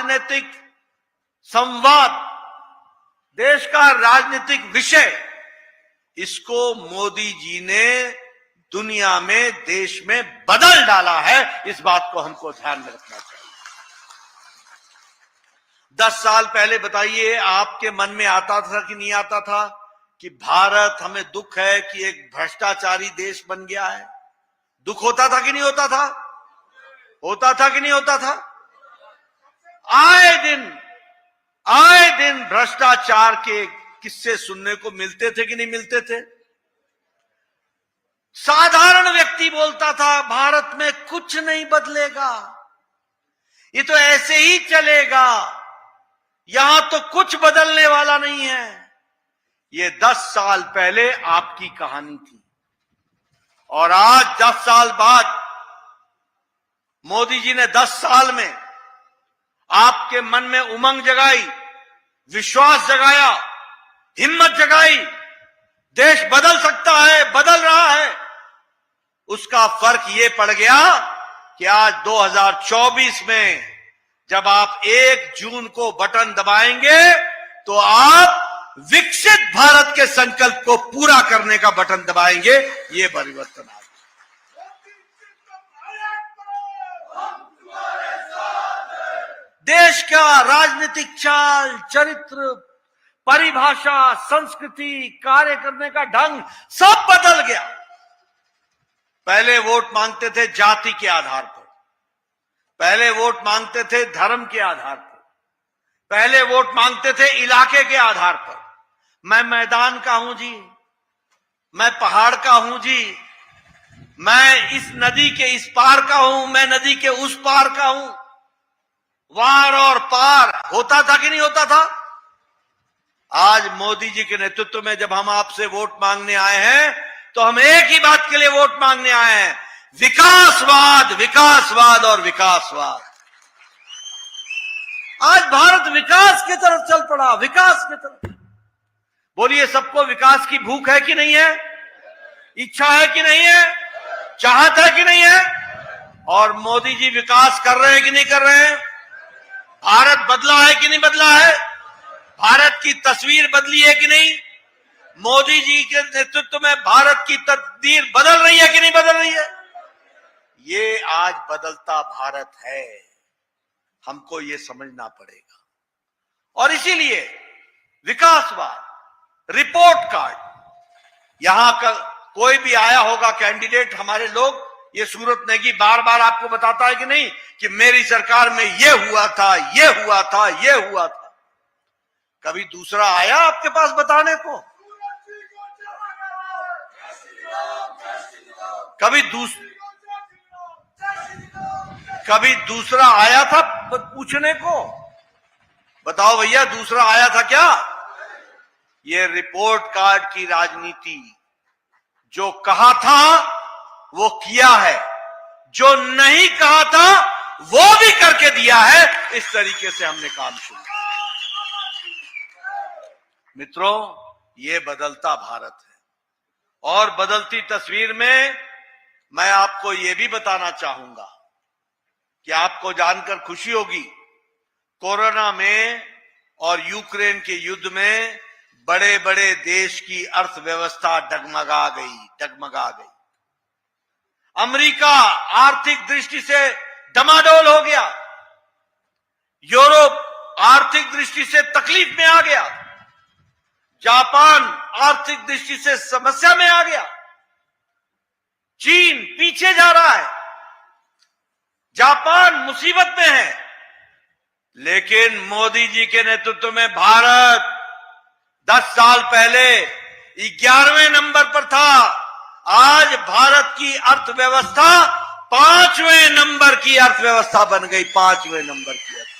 राजनीतिक संवाद, देश का राजनीतिक विषय, इसको मोदी जी ने दुनिया में, देश में बदल डाला है। इस बात को हमको ध्यान में रखना चाहिए। 10 साल पहले बताइए आपके मन में आता था कि नहीं आता था कि भारत, हमें दुख है कि एक भ्रष्टाचारी देश बन गया है? दुख होता था कि नहीं होता था? होता था कि नहीं होता था? आए दिन भ्रष्टाचार के किस्से सुनने को मिलते थे कि नहीं मिलते थे? साधारण व्यक्ति बोलता था भारत में कुछ नहीं बदलेगा, ये तो ऐसे ही चलेगा, यहां तो कुछ बदलने वाला नहीं है। ये 10 साल पहले आपकी कहानी थी, और आज 10 साल बाद मोदी जी ने 10 साल में आपके मन में उमंग जगाई, विश्वास जगाया, हिम्मत जगाई। देश बदल सकता है, बदल रहा है। उसका फर्क ये पड़ गया कि आज 2024 में जब आप 1 जून को बटन दबाएंगे तो आप विकसित भारत के संकल्प को पूरा करने का बटन दबाएंगे। ये परिवर्तन आ गया। देश का राजनीतिक चाल, चरित्र, परिभाषा, संस्कृति, कार्य करने का ढंग सब बदल गया। पहले वोट मांगते थे जाति के आधार पर, पहले वोट मांगते थे धर्म के आधार पर, पहले वोट मांगते थे इलाके के आधार पर। मैं मैदान का हूं जी, मैं पहाड़ का हूं जी, मैं इस नदी के इस पार का हूं, मैं नदी के उस पार का हूं। वार और पार होता था कि नहीं होता था? आज मोदी जी के नेतृत्व में जब हम आपसे वोट मांगने आए हैं तो हम एक ही बात के लिए वोट मांगने आए हैं, विकासवाद, विकासवाद और विकासवाद। आज भारत विकास की तरफ चल पड़ा, विकास की तरफ। बोलिए, सबको विकास की भूख है कि नहीं है? इच्छा है कि नहीं है? चाहत है कि नहीं है? और मोदी जी विकास कर रहे हैं कि नहीं कर रहे हैं? भारत बदला है कि नहीं बदला है? भारत की तस्वीर बदली है कि नहीं? मोदी जी के नेतृत्व में भारत की तकदीर बदल रही है कि नहीं बदल रही है? ये आज बदलता भारत है, हमको ये समझना पड़ेगा। और इसीलिए विकासवाद, रिपोर्ट कार्ड, यहां का कोई भी आया होगा कैंडिडेट, हमारे लोग, ये सूरत नेगी बार बार आपको बताता है कि नहीं कि मेरी सरकार में ये हुआ था, ये हुआ था, ये हुआ था। कभी दूसरा आया आपके पास बताने को? कभी दूसरा आया था पूछने को? बताओ भैया, दूसरा आया था क्या? ये रिपोर्ट कार्ड की राजनीति, जो कहा था वो किया है, जो नहीं कहा था वो भी करके दिया है। इस तरीके से हमने काम शुरू किया। मित्रों, ये बदलता भारत है। और बदलती तस्वीर में मैं आपको ये भी बताना चाहूंगा कि आपको जानकर खुशी होगी, कोरोना में और यूक्रेन के युद्ध में बड़े बड़े देश की अर्थव्यवस्था डगमगा गई। अमेरिका आर्थिक दृष्टि से डमाडोल हो गया, यूरोप आर्थिक दृष्टि से तकलीफ में आ गया, जापान आर्थिक दृष्टि से समस्या में आ गया, चीन पीछे जा रहा है, जापान मुसीबत में है। लेकिन मोदी जी के नेतृत्व में भारत 10 साल पहले 11वें नंबर पर था। आज भारत की अर्थव्यवस्था 5वें नंबर की अर्थव्यवस्था बन गई, 5वें नंबर की अर्थव्यवस्था।